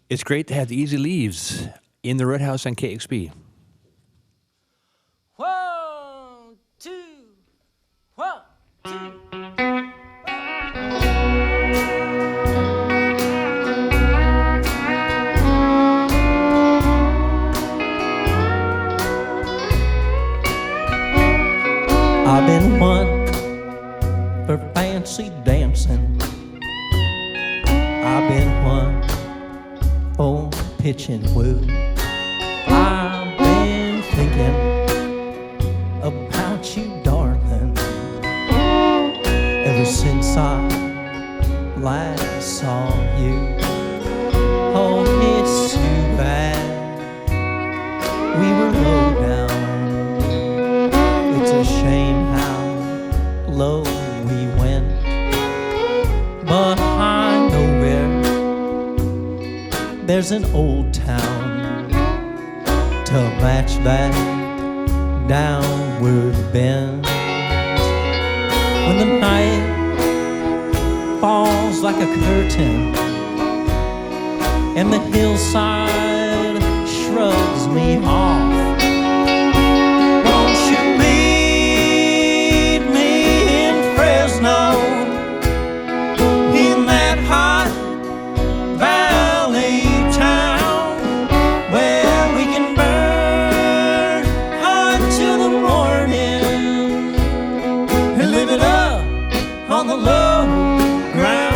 It's great to have the Easy Leaves in the Roadhouse on KEXP. 1, 2, 1, 2. I've been one for fancy dancing. I've been one for pitching woo. I've been thinking about you, darling, ever since I last saw you. Oh, it's too bad we were low down. It's a shame how low we went, but I know where there's an old town to match that downward bend. When the night falls like a curtain and the hillside shrugs me off, won't you meet me in Fresno, in that hot valley town where we can burn hot till the morning and live it up on the low ground.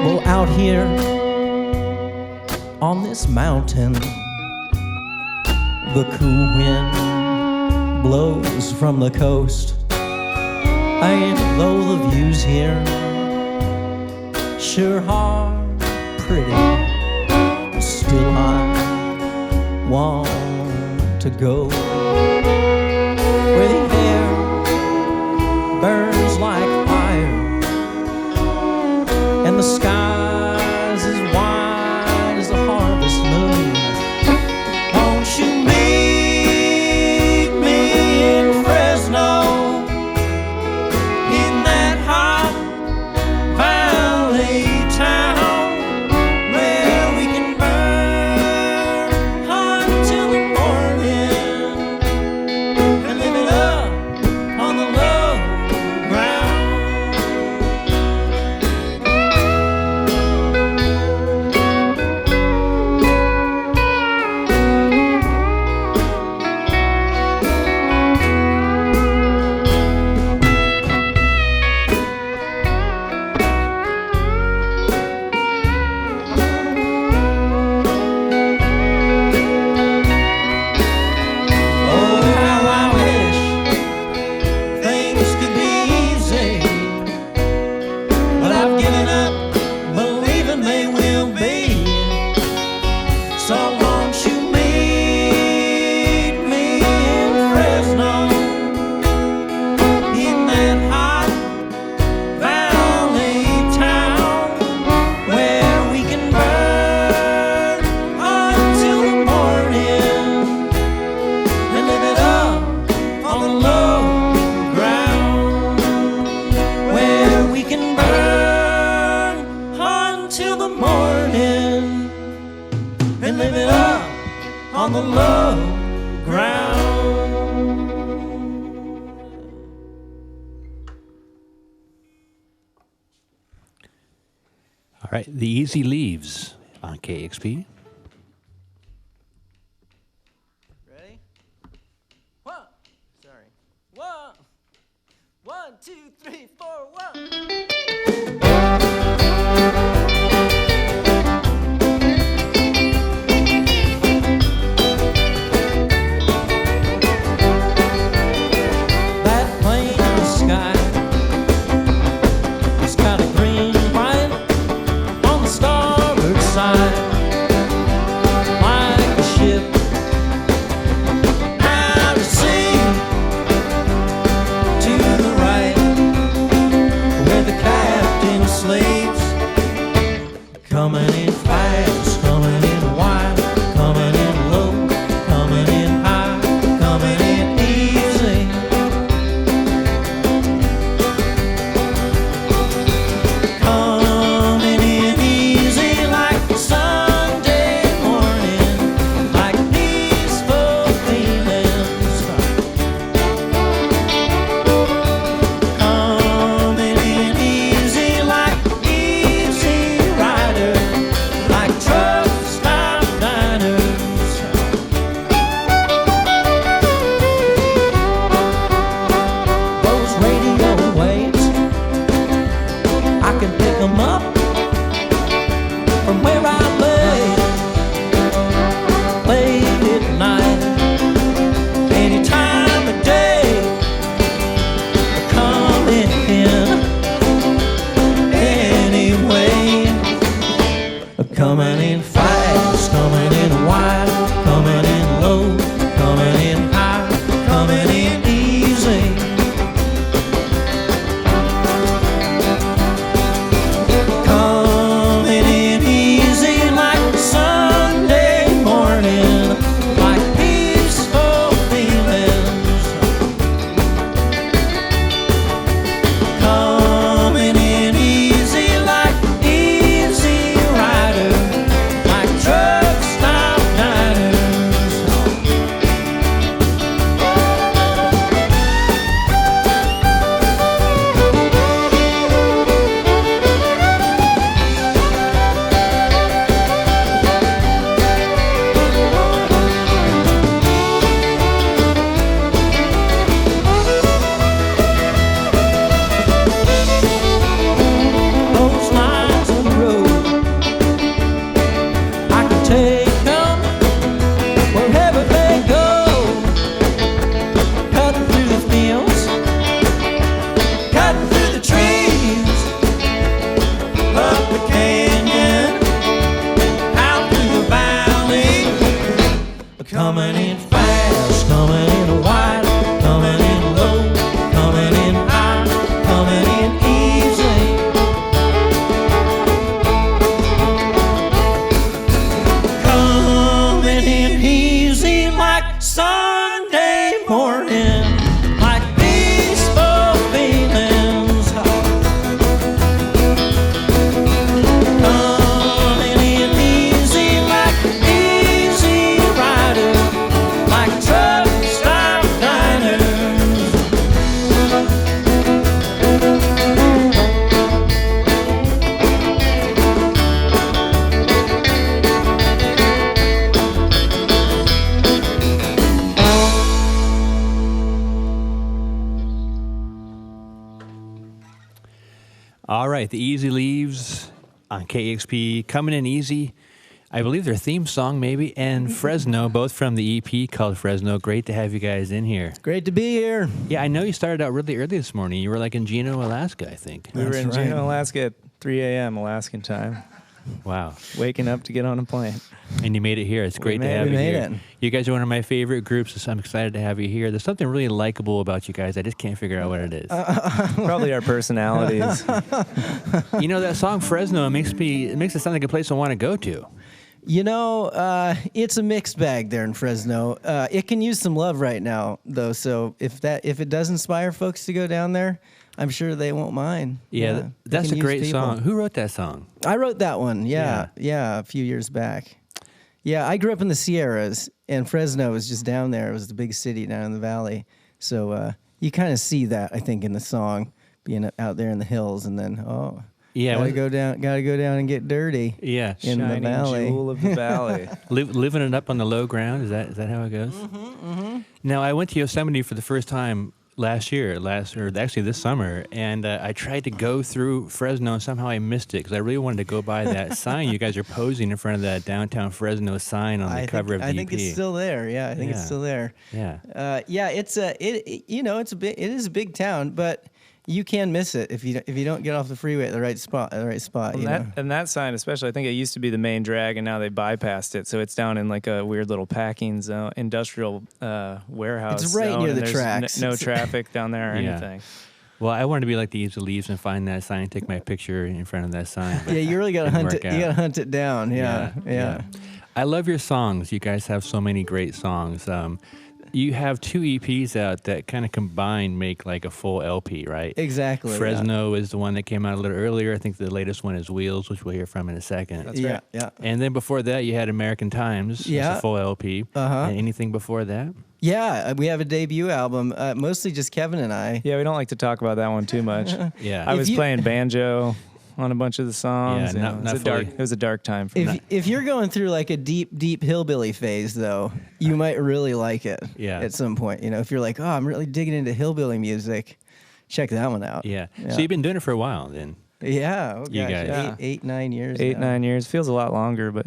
Well, out here on this mountain, the cool wind blows from the coast, and though the views here sure are pretty, still I want to go where the air burns like fire and the skies as wide as the harvest moon. Won't you meet me in Fresno, in that hot valley town where we can burn hot till the morning and live it up on the low ground. Oh, how I wish things could be easy, but I've given up believing they will be. So won't you meet me in Fresno, in that hot valley town where we can burn until the morning and live it up on the low ground, where we can burn until the morning and live it up on the low ground. All right, the Easy Leaves on KEXP. Ready? One. Sorry. 1, 2, 3, 4, 1. That plane in the sky is kind of green and white on the starboard side, like a ship out at sea. To the right, where the All right, the Easy Leaves on KEXP, Coming In Easy. I believe their theme song, maybe, and Fresno, both from the EP called Fresno. Great to have you guys in here. Great to be here. Yeah, I know you started out really early this morning. You were like in Juneau, Alaska, I think. We were in That's right. Juneau, Alaska at 3 a.m. Alaskan time. Wow. Waking up to get on a plane. And you made it here. It's great to made have it. you We made here. it. You guys are one of my favorite groups, so I'm excited to have you here. There's something really likable about you guys. I just can't figure out what it is. Probably our personalities. You know, that song Fresno, it makes it sound like a place I want to go to. You know, it's a mixed bag there in Fresno. It can use some love right now, though. So if it does inspire folks to go down there, I'm sure they won't mind. Yeah, it that's can a use great people. song. Who wrote that song? I wrote that one. Yeah, a few years back. Yeah, I grew up in the Sierras, and Fresno was just down there. It was the big city down in the valley. So you kind of see that, I think, in the song, being out there in the hills, and then Yeah, gotta go down and get dirty. Yeah, in the Shining valley. jewel of the valley. living it up on the low ground. Is that how it goes? Now, I went to Yosemite for the first time actually this summer, and I tried to go through Fresno, and somehow I missed it because I really wanted to go by that sign. You guys are posing in front of that downtown Fresno sign on the cover of the EP. I think it's still there. Yeah, I think it's still there. Yeah. Yeah, it is a big town, but you can miss it if you don't get off the freeway at the right spot. And that sign, especially, I think it used to be the main drag, and now they bypassed it, so it's down in like a weird little packing zone, industrial warehouse. It's right zone, near and the there's tracks. No traffic down there or Yeah. anything. Well, I wanted to be like the Easy Leaves and find that sign, take my picture in front of that sign. but Yeah, you really gotta didn't hunt work it. out. You gotta hunt it down. Yeah. I love your songs. You guys have so many great songs. You have 2 EPs out that kind of combined make like a full LP, right? Exactly. yeah. Fresno is the one that came out a little earlier. I think the latest one is Wheels, which we'll hear from in a second. That's Yeah, right. yeah. And then before that, you had American Times. It's Yeah. a full LP. Uh-huh. And anything before that? Yeah, we have a debut album, mostly just Kevin and I. Yeah, we don't like to talk about that one too much. Yeah. I If was you- playing banjo on a bunch of the songs. Yeah, you not know, fully. it was a dark time for me. If you're going through like a deep hillbilly phase, though, you might really like it. Yeah. At some point, if you're like, oh, I'm really digging into hillbilly music, check that one out. Yeah. So you've been doing it for a while then. Yeah. Oh, gosh, You guys. Yeah. 9 years. 8-9 years feels a lot longer, but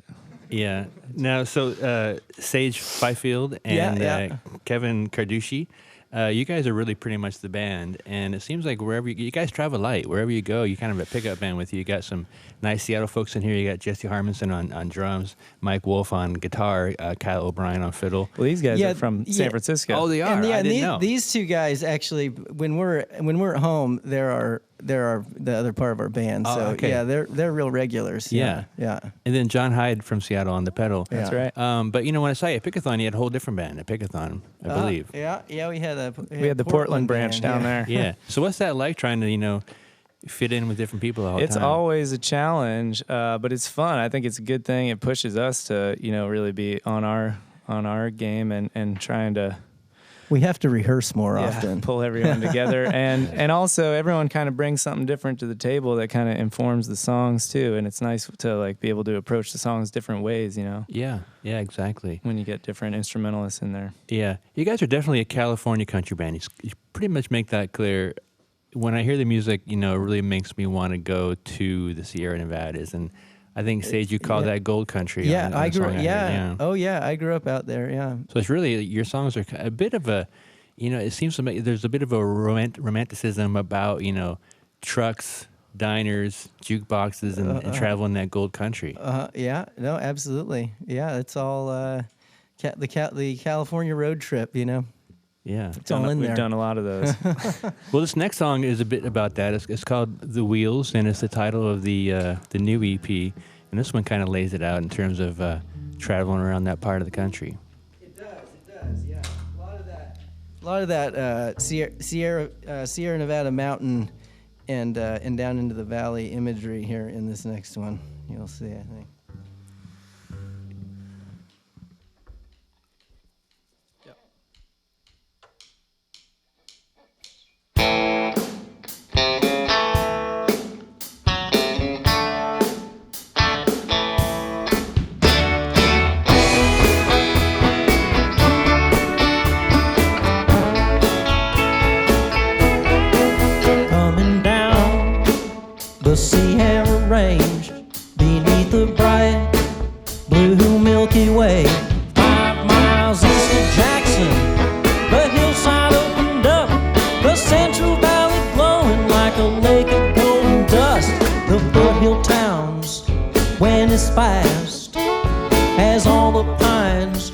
Yeah. Now, so Sage Fifield and Yeah. Kevin Carducci, you guys are really pretty much the band, and it seems like wherever you guys travel light. Wherever you go, you kind of have a pickup band with you. You got some nice Seattle folks in here. You got Jesse Harmonson on drums, Mike Wolf on guitar, Kyle O'Brien on fiddle. well, these guys Yeah, are from yeah. San Francisco. Oh, they are. And I didn't know. these two guys actually, when we're at home, there are the other part of our band. Oh, So okay. yeah, they're real regulars. Yeah. Yeah. And then John Hyde from Seattle on the pedal. That's Yeah. right. But when I saw you at Pickathon, you had a whole different band at Pickathon, I believe. Yeah. We had we had the Portland branch band, down yeah. there. Yeah. So what's that like trying to, fit in with different people all the It's time? always a challenge, but it's fun. I think it's a good thing. It pushes us to, really be on our game and trying to We have to rehearse more often. pull everyone together. And also everyone kind of brings something different to the table that kind of informs the songs too. And it's nice to be able to approach the songs different ways, Yeah, exactly. when you get different instrumentalists in there. Yeah, you guys are definitely a California country band. You pretty much make that clear. When I hear the music, it really makes me want to go to the Sierra Nevadas. And I think, Sage, you call that gold country. Yeah, on the I grew. song I heard, Yeah. Oh yeah, I grew up out there. Yeah. So it's really, your songs are a bit of a, it seems to me there's a bit of a romanticism about, trucks, diners, jukeboxes, and traveling that gold country. Yeah. No, absolutely. Yeah, it's all the California road trip. Yeah. It's all in We've there. done a lot of those. Well, this next song is a bit about that. It's called "The Wheels," and it's the title of the new EP. And this one kind of lays it out in terms of traveling around that part of the country. It does. Yeah, a lot of that Sierra Nevada mountain and down into the valley imagery here in this next one. You'll see, I think. Coming down Sierra Range, beneath the bright blue Milky Way. 5 miles east of Jackson, the hillside opened up, the Central Valley glowing like a lake of golden dust. The foothill towns, when it's fast, has all the pines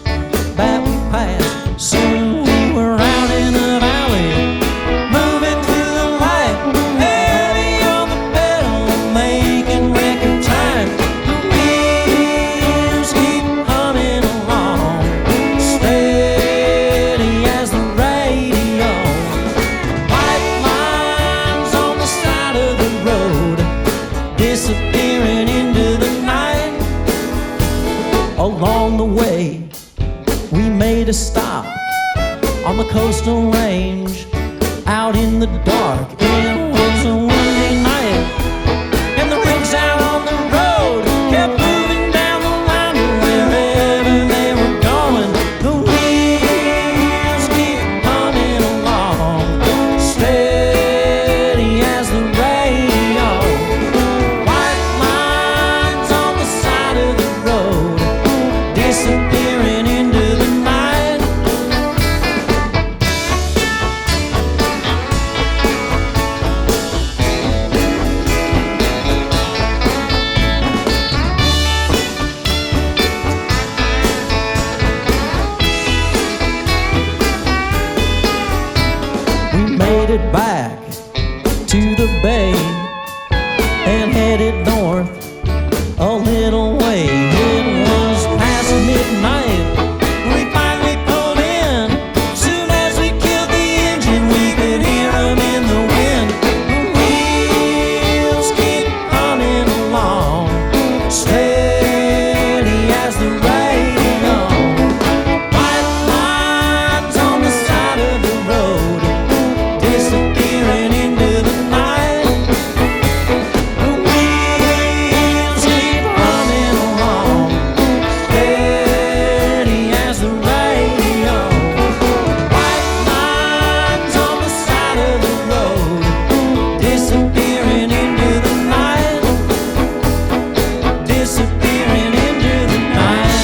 that we passed. Soon we were out in the valley, moving through the light, heavy on the pedal, making record time. The wheels keep humming along, steady as the radio. White lines on the side of the road, disappearing into the night. Along the way, we made a stop on the coastal range, out in the dark. It was a windy night, and the rigs out on the road kept moving down the line to wherever they were going. The wheels keep humming along, steady as the radio. White lines on the side of the road, disappearing into the night. We made it back to the bay and headed north a little way. It was past midnight. We finally pulled in. Soon as we killed the engine, we could hear 'em in the wind. The wheels keep humming along, steady as the radio. White lines on the side of the road, disappearing into the night. The wheels keep humming along, steady as the radio. White lines on the side of the road, disappearing into the night. Disappearing into the night.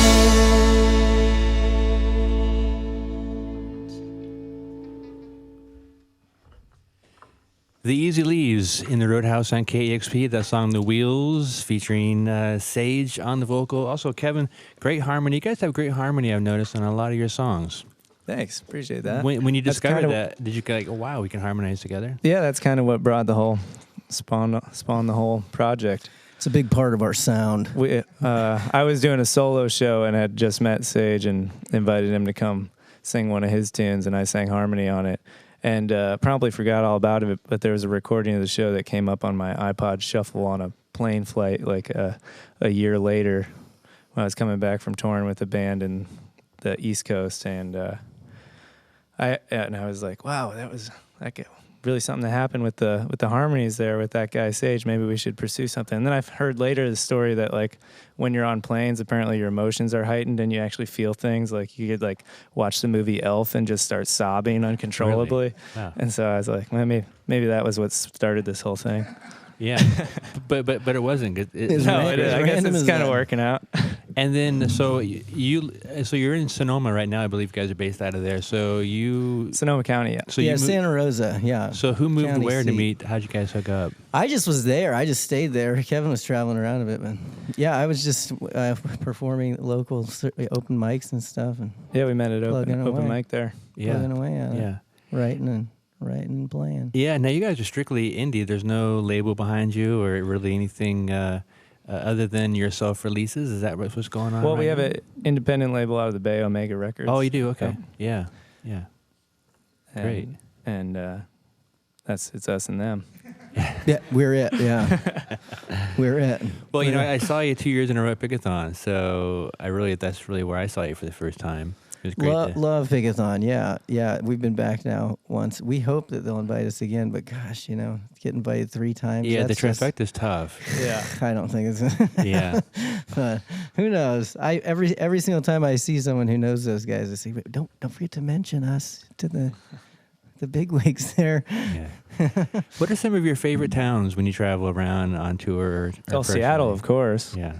The Easy Leaves in the Roadhouse on KEXP. That song, The Wheels, featuring Sage on the vocal. Also, Kevin, great harmony. You guys have great harmony, I've noticed, on a lot of your songs. Thanks, appreciate that. When you That's discovered kinda- that, did you go like, oh, wow, we can harmonize together? Yeah, that's kind of what brought the whole spawn the whole project. It's a big part of our sound. I was doing a solo show and had just met Sage and invited him to come sing one of his tunes, and I sang harmony on it. And promptly forgot all about it, but there was a recording of the show that came up on my iPod Shuffle on a plane flight like a year later when I was coming back from touring with the band in the East Coast. And I was like, wow, that was really something that happened with the harmonies there with that guy Sage. Maybe we should pursue something. And then I've heard later the story that like when you're on planes, apparently your emotions are heightened and you actually feel things. Like you could like watch the movie Elf and just start sobbing uncontrollably. Really? Wow. And so I was like, well, maybe that was what started this whole thing. Yeah, but it wasn't. It's No, random. it is. I As guess random it's as kind of that. working out. And then, so you're in Sonoma right now. I believe you guys are based out of there. So you, Sonoma County, yeah. so Yeah, you moved, Santa Rosa. Yeah. so who moved County where to seat. meet? How'd you guys hook up? I just was there. I just stayed there. Kevin was traveling around a bit, but yeah, I was just performing local open mics and stuff, and Yeah, we met at Plugging open away. mic there. plugging away at it, yeah. writing and playing. Yeah, now you guys are strictly indie. There's no label behind you or really anything other than your self-releases. Is that what's going on? Well, we right have now? an independent label out of the Bay, Omega Records. Oh, you do? Okay. Yeah. Yeah. And, Great. And it's us and them. Yeah, we're it. Yeah, we're it. Well, you know, I saw you 2 years in a row at Pickathon, so that's really where I saw you for the first time. It was great. Love Pickathon. Yeah. We've been back now once. We hope that they'll invite us again, but gosh, get invited 3 times. Yeah, the that's just- trifecta's tough. Yeah. I don't think it's. Yeah. But who knows? Every single time I see someone who knows those guys, I say, "Don't forget to mention us to the big wigs there. Yeah. What are some of your favorite towns when you travel around on tour? Or Seattle, of course. Yeah.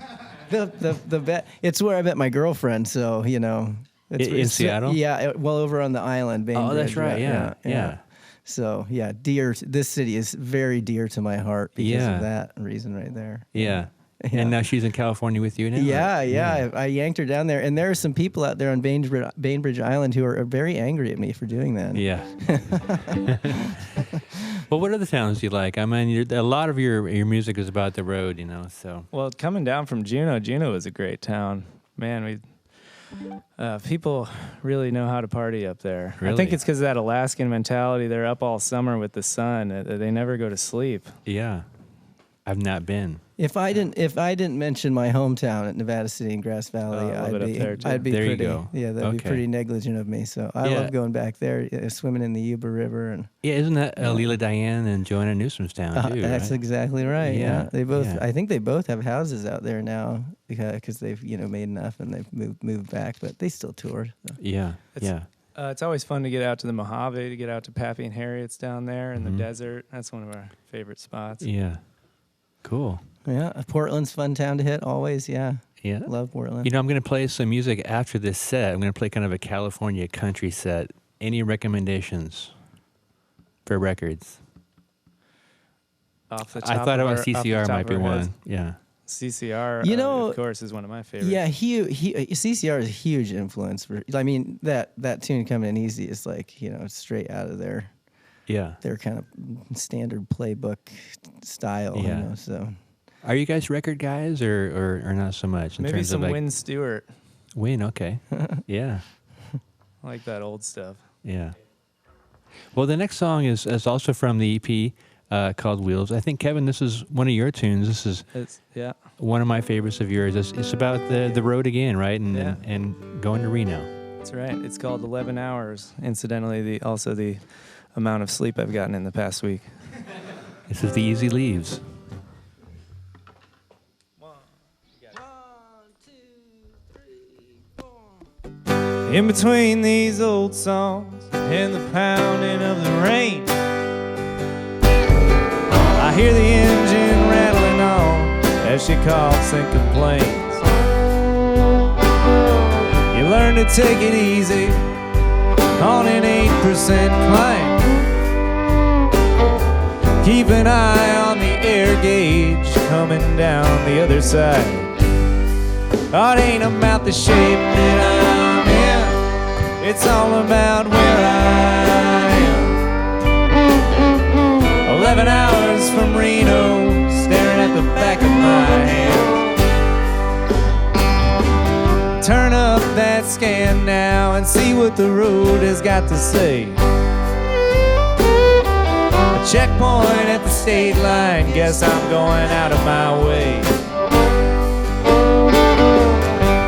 It's where I met my girlfriend, so In Seattle? Yeah, well, over on the island. Oh, that's Bainbridge, right. Yeah. So yeah, this city is very dear to my heart because of that reason right there. Yeah. And now she's in California with you now? Yeah. I yanked her down there, and there are some people out there on Bainbridge Island who are very angry at me for doing that. Yeah. Well, what other towns do you like? I mean, a lot of your music is about the road, so. Well, coming down from Juneau is a great town. Man, people really know how to party up there. Really? I think it's because of that Alaskan mentality. They're up all summer with the sun. They never go to sleep. Yeah. I've not been. If I didn't mention my hometown at Nevada City and Grass Valley, I'd be there pretty. You go. Yeah, that'd be pretty negligent of me. So I love going back there, swimming in the Yuba River, and isn't that Leela Diane and Joanna Newsom's town too? That's right? exactly right. Yeah. They both. Yeah. I think they both have houses out there now because they've made enough and they've moved back, but they still tour. So. Yeah. It's always fun to get out to the Mojave, to get out to Pappy and Harriet's down there in the desert. That's one of our favorite spots. Yeah. Cool. Yeah, Portland's a fun town to hit always. Yeah. Love Portland. I'm going to play some music after this set. I'm going to play kind of a California country set. Any recommendations for records? Off the top I thought of about our- CCR off the top might be of our heads. one. Yeah. CCR, of course, is one of my favorites. Yeah, CCR is a huge influence for. I mean, that tune Coming In Easy is like straight out of their kind of standard playbook style. Yeah. So. Are you guys record guys or not so much? In Maybe terms some of Wynn Stewart. Wynn, okay. Yeah. I like that old stuff. Yeah. Well, the next song is also from the EP called Wheels. I think, Kevin, this is one of your tunes. This is one of my favorites of yours. It's about the road again, right? And going to Reno. That's right. It's called 11 Hours. Incidentally, also the amount of sleep I've gotten in the past week. This is the Easy Leaves. In between these old songs and the pounding of the rain, I hear the engine rattling on as she coughs and complains. You learn to take it easy on an 8% climb. Keep an eye on the air gauge coming down the other side. Oh, it ain't about the shape that I'm in, it's all about where I am. 11 hours from Reno, staring at the back of my hand. Turn up that scan now and see what the road has got to say. A checkpoint at the state line, guess I'm going out of my way.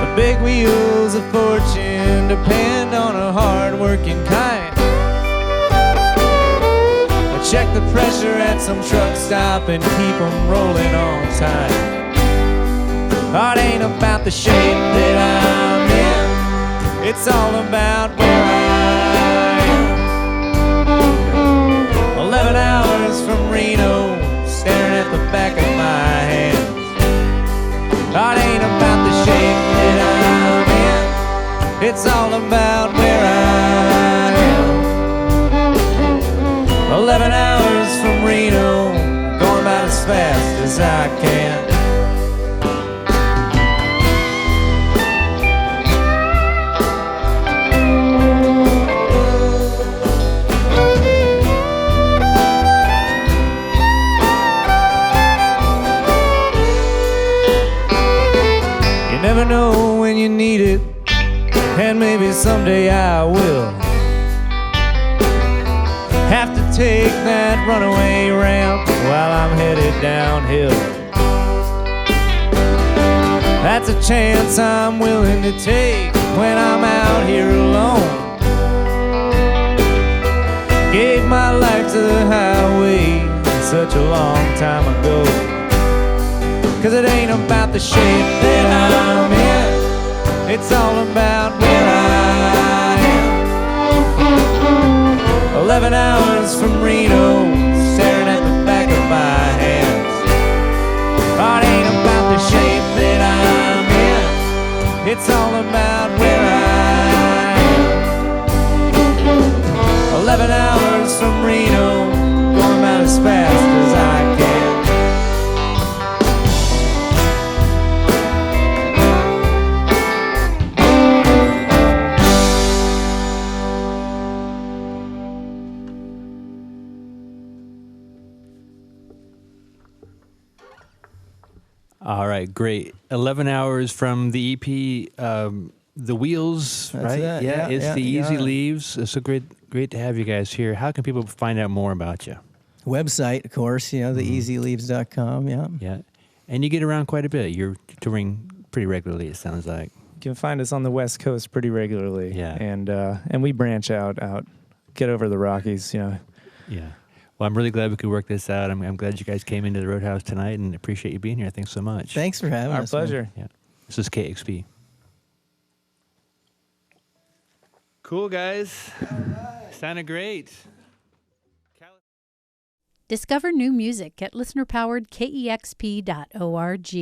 The big wheels of fortune depend on a hard-working kind. I check the pressure at some truck stop and keep them rolling on time. Oh, it ain't about the shape that I'm in, it's all about where I am. 11 hours from Reno, staring at the back of my hands. Oh, it ain't about the shape that I'm in, it's all about where I am. 11 hours from Reno, going about as fast as I can. Never know when you need it, and maybe someday I will have to take that runaway ramp while I'm headed downhill. That's a chance I'm willing to take when I'm out here alone. Gave my life to the highway such a long time ago. 'Cause it ain't about the shape that I'm in, it's all about where I am. 11 hours from Reno, staring at the back of my hands. Oh, it ain't about the shape that I'm in, it's all about where I am. 11 hours from Reno, going about as fast as I can. All right, great. 11 hours from the EP, The Wheels, That's right? it. Yeah, Yeah, it's yeah, the Easy yeah. Leaves. It's so great to have you guys here. How can people find out more about you? Website, of course, the easyleaves.com, yeah. Yeah, and you get around quite a bit. You're touring pretty regularly, it sounds like. You can find us on the West Coast pretty regularly. Yeah. And we branch out, get over the Rockies, Yeah. Well, I'm really glad we could work this out. I'm glad you guys came into the Roadhouse tonight and appreciate you being here. Thanks so much. Thanks for having Our us. man. pleasure. Yeah. This is KEXP. Cool, guys. Sounded great. Discover new music at listener-powered KEXP.org.